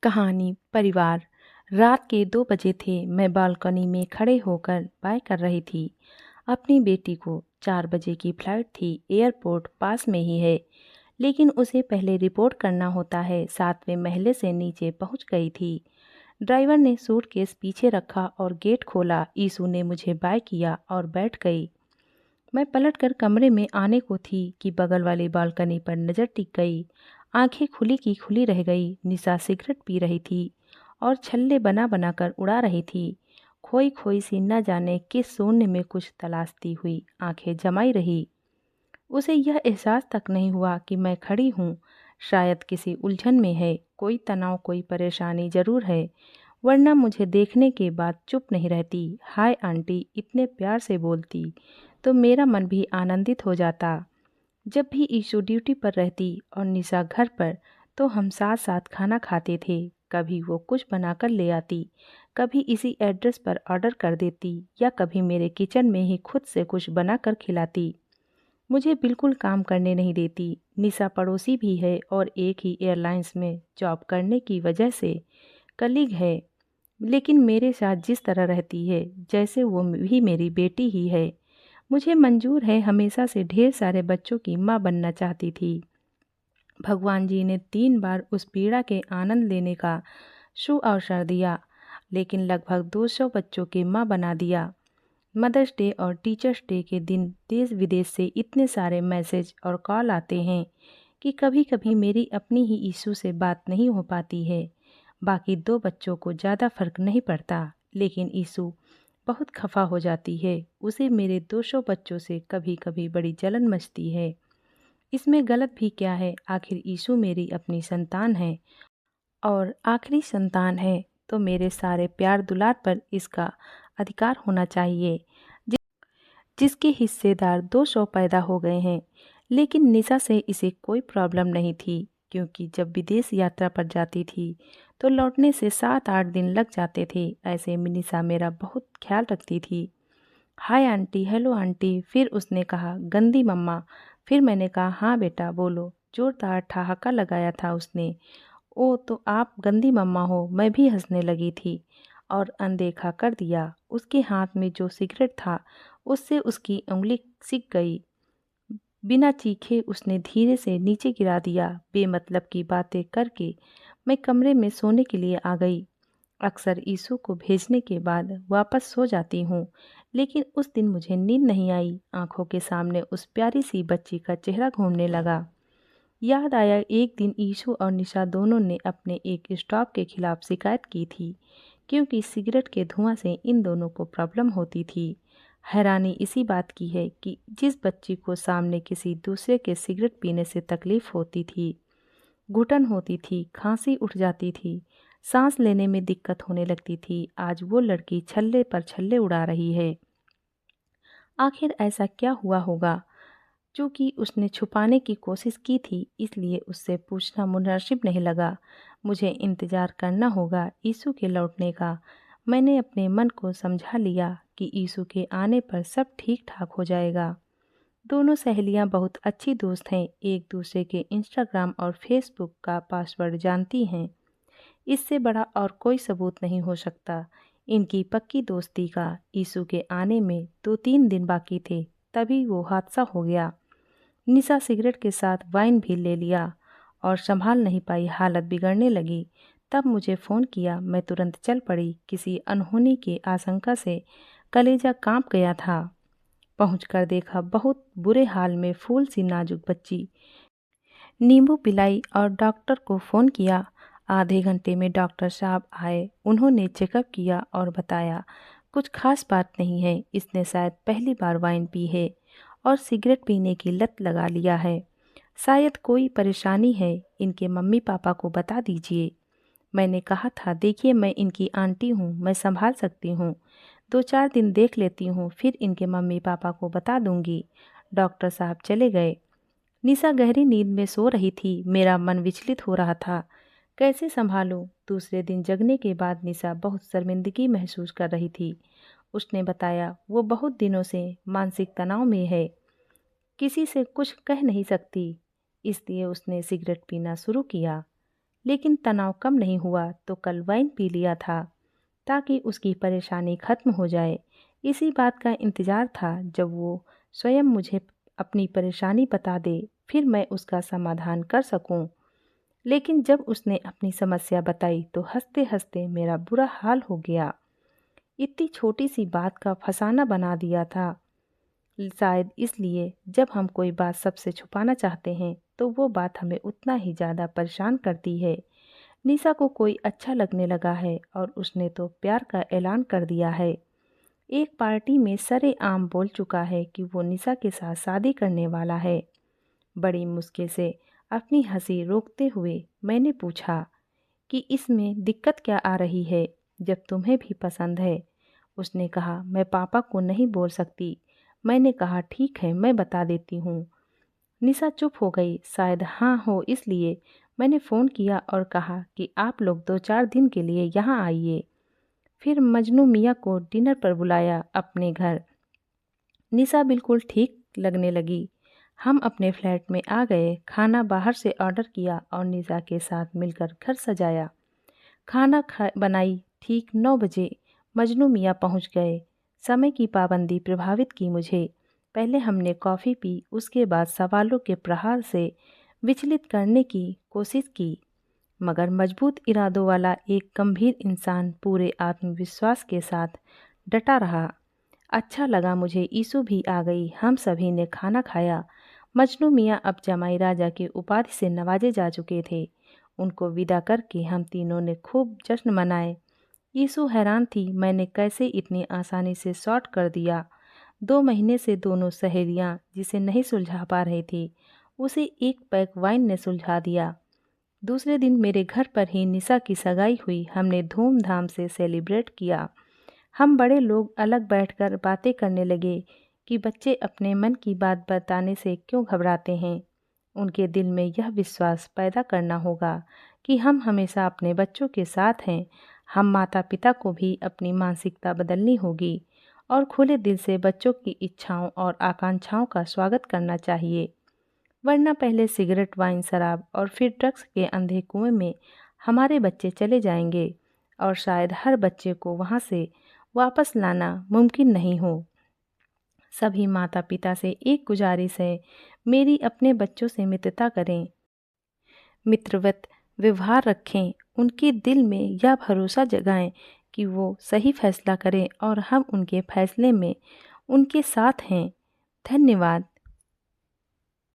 कहानी परिवार। रात के 2 बजे थे। मैं बालकनी में खड़े होकर बाय कर रही थी अपनी बेटी को। 4 बजे की फ्लाइट थी। एयरपोर्ट पास में ही है, लेकिन उसे पहले रिपोर्ट करना होता है। 7वें महले से नीचे पहुंच गई थी। ड्राइवर ने सूटकेस पीछे रखा और गेट खोला। ईशु ने मुझे बाय किया और बैठ गई। मैं पलटकर कमरे में आने को थी कि बगल वाली बालकनी पर नज़र टिक गई। आंखें खुली की खुली रह गई। निशा सिगरेट पी रही थी और छल्ले बना बनाकर उड़ा रही थी। खोई खोई सी न जाने किस शून्य में कुछ तलाशती हुई आंखें जमाई रही। उसे यह एहसास तक नहीं हुआ कि मैं खड़ी हूँ। शायद किसी उलझन में है, कोई तनाव, कोई परेशानी जरूर है, वरना मुझे देखने के बाद चुप नहीं रहती। हाय आंटी इतने प्यार से बोलती तो मेरा मन भी आनंदित हो जाता। जब भी ईशु ड्यूटी पर रहती और निशा घर पर, तो हम साथ साथ खाना खाते थे। कभी वो कुछ बनाकर ले आती, कभी इसी एड्रेस पर ऑर्डर कर देती, या कभी मेरे किचन में ही खुद से कुछ बनाकर खिलाती। मुझे बिल्कुल काम करने नहीं देती। निशा पड़ोसी भी है और एक ही एयरलाइंस में जॉब करने की वजह से कलीग है, लेकिन मेरे साथ जिस तरह रहती है जैसे वो भी मेरी बेटी ही है। मुझे मंजूर है, हमेशा से ढेर सारे बच्चों की माँ बनना चाहती थी। भगवान जी ने 3 बार उस पीड़ा के आनंद लेने का सुअवसर दिया, लेकिन लगभग 200 बच्चों के माँ बना दिया। मदर्स डे और टीचर्स डे के दिन देश विदेश से इतने सारे मैसेज और कॉल आते हैं कि कभी कभी मेरी अपनी ही ईशु से बात नहीं हो पाती है। बाकी 2 बच्चों को ज़्यादा फर्क नहीं पड़ता, लेकिन ईशु बहुत खफा हो जाती है। उसे मेरे 200 बच्चों से कभी कभी बड़ी जलन मचती है। इसमें गलत भी क्या है? आखिर ईशु मेरी अपनी संतान है और आखिरी संतान है, तो मेरे सारे प्यार दुलार पर इसका अधिकार होना चाहिए। जिसके हिस्सेदार 200 पैदा हो गए हैं। लेकिन निशा से इसे कोई प्रॉब्लम नहीं थी, क्योंकि जब विदेश यात्रा पर जाती थी तो लौटने से 7-8 दिन लग जाते थे। ऐसे में निशा मेरा बहुत ख्याल रखती थी। हाय आंटी, हेलो आंटी, फिर उसने कहा गंदी मम्मा। फिर मैंने कहा हाँ बेटा बोलो। जोरदार ठहाका लगाया था उसने। ओ तो आप गंदी मम्मा हो। मैं भी हंसने लगी थी और अनदेखा कर दिया। उसके हाथ में जो सिगरेट था उससे उसकी उंगली सिक गई। बिना चीखे उसने धीरे से नीचे गिरा दिया। बेमतलब की बातें करके मैं कमरे में सोने के लिए आ गई। अक्सर ईशु को भेजने के बाद वापस सो जाती हूँ, लेकिन उस दिन मुझे नींद नहीं आई। आंखों के सामने उस प्यारी सी बच्ची का चेहरा घूमने लगा। याद आया एक दिन ईशु और निशा दोनों ने अपने एक स्टॉप के खिलाफ शिकायत की थी, क्योंकि सिगरेट के धुआं से इन दोनों को प्रॉब्लम होती थी। हैरानी इसी बात की है कि जिस बच्ची को सामने किसी दूसरे के सिगरेट पीने से तकलीफ होती थी, घुटन होती थी, खांसी उठ जाती थी, सांस लेने में दिक्कत होने लगती थी, आज वो लड़की छल्ले पर छल्ले उड़ा रही है। आखिर ऐसा क्या हुआ होगा? चूँकि उसने छुपाने की कोशिश की थी, इसलिए उससे पूछना मुनासिब नहीं लगा। मुझे इंतज़ार करना होगा ईशु के लौटने का। मैंने अपने मन को समझा लिया कि ईशु के आने पर सब ठीक-ठाक हो जाएगा। दोनों सहेलियां बहुत अच्छी दोस्त हैं, एक दूसरे के इंस्टाग्राम और फेसबुक का पासवर्ड जानती हैं। इससे बड़ा और कोई सबूत नहीं हो सकता इनकी पक्की दोस्ती का। ईशु के आने में 2-3 दिन बाकी थे, तभी वो हादसा हो गया। निशा सिगरेट के साथ वाइन भी ले लिया और संभाल नहीं पाई, हालत बिगड़ने लगी। तब मुझे फ़ोन किया, मैं तुरंत चल पड़ी। किसी अनहोनी की आशंका से कलेजा कांप गया था। पहुंचकर देखा बहुत बुरे हाल में फूल सी नाजुक बच्ची। नींबू पिलाई और डॉक्टर को फ़ोन किया। आधे घंटे में डॉक्टर साहब आए। उन्होंने चेकअप किया और बताया कुछ खास बात नहीं है, इसने शायद पहली बार वाइन पी है और सिगरेट पीने की लत लगा लिया है। शायद कोई परेशानी है, इनके मम्मी पापा को बता दीजिए। मैंने कहा था देखिए मैं इनकी आंटी हूँ, मैं संभाल सकती हूँ, 2-4 दिन देख लेती हूँ, फिर इनके मम्मी पापा को बता दूंगी। डॉक्टर साहब चले गए। निशा गहरी नींद में सो रही थी। मेरा मन विचलित हो रहा था, कैसे संभालूं? दूसरे दिन जगने के बाद निशा बहुत शर्मिंदगी महसूस कर रही थी। उसने बताया वो बहुत दिनों से मानसिक तनाव में है, किसी से कुछ कह नहीं सकती, इसलिए उसने सिगरेट पीना शुरू किया। लेकिन तनाव कम नहीं हुआ तो कल वाइन पी लिया था ताकि उसकी परेशानी खत्म हो जाए। इसी बात का इंतज़ार था जब वो स्वयं मुझे अपनी परेशानी बता दे, फिर मैं उसका समाधान कर सकूं। लेकिन जब उसने अपनी समस्या बताई तो हंसते-हंसते मेरा बुरा हाल हो गया। इतनी छोटी सी बात का फसाना बना दिया था। शायद इसलिए जब हम कोई बात सबसे छुपाना चाहते हैं तो वो बात हमें उतना ही ज़्यादा परेशान करती है। निशा को कोई अच्छा लगने लगा है और उसने तो प्यार का ऐलान कर दिया है। एक पार्टी में सरेआम बोल चुका है कि वो निशा के साथ शादी करने वाला है। बड़ी मुश्किल से अपनी हंसी रोकते हुए मैंने पूछा कि इसमें दिक्कत क्या आ रही है जब तुम्हें भी पसंद है। उसने कहा मैं पापा को नहीं बोल सकती। मैंने कहा ठीक है, मैं बता देती हूँ। निशा चुप हो गई। शायद हाँ हो इसलिए मैंने फ़ोन किया और कहा कि आप लोग 2-4 दिन के लिए यहाँ आइए। फिर मजनू मियाँ को डिनर पर बुलाया अपने घर। निशा बिल्कुल ठीक लगने लगी। हम अपने फ्लैट में आ गए, खाना बाहर से ऑर्डर किया और निशा के साथ मिलकर घर सजाया। खाना बनाई ठीक 9 बजे मजनू मियाँ पहुँच गए। समय की पाबंदी प्रभावित की मुझे। पहले हमने कॉफ़ी पी, उसके बाद सवालों के प्रहार से विचलित करने की कोशिश की, मगर मजबूत इरादों वाला एक गंभीर इंसान पूरे आत्मविश्वास के साथ डटा रहा। अच्छा लगा मुझे। ईसु भी आ गई। हम सभी ने खाना खाया। मजनू मियाँ अब जमाई राजा की उपाधि से नवाजे जा चुके थे। उनको विदा करके हम तीनों ने खूब जश्न मनाए। यीशु हैरान थी मैंने कैसे इतनी आसानी से शॉर्ट कर दिया। 2 महीने से दोनों सहेलियां जिसे नहीं सुलझा पा रही थी उसे एक पैक वाइन ने सुलझा दिया। दूसरे दिन मेरे घर पर ही निशा की सगाई हुई। हमने धूमधाम से सेलिब्रेट किया। हम बड़े लोग अलग बैठकर बातें करने लगे कि बच्चे अपने मन की बात बताने से क्यों घबराते हैं। उनके दिल में यह विश्वास पैदा करना होगा कि हम हमेशा अपने बच्चों के साथ हैं। हम माता पिता को भी अपनी मानसिकता बदलनी होगी और खुले दिल से बच्चों की इच्छाओं और आकांक्षाओं का स्वागत करना चाहिए, वरना पहले सिगरेट, वाइन, शराब और फिर ड्रग्स के अंधे कुएं में हमारे बच्चे चले जाएंगे और शायद हर बच्चे को वहां से वापस लाना मुमकिन नहीं हो। सभी माता पिता से एक गुजारिश है, मेरी अपने बच्चों से मित्रता करें, मित्रवत व्यवहार रखें, उनके दिल में यह भरोसा जगाएं कि वो सही फैसला करें और हम उनके फैसले में उनके साथ हैं। धन्यवाद।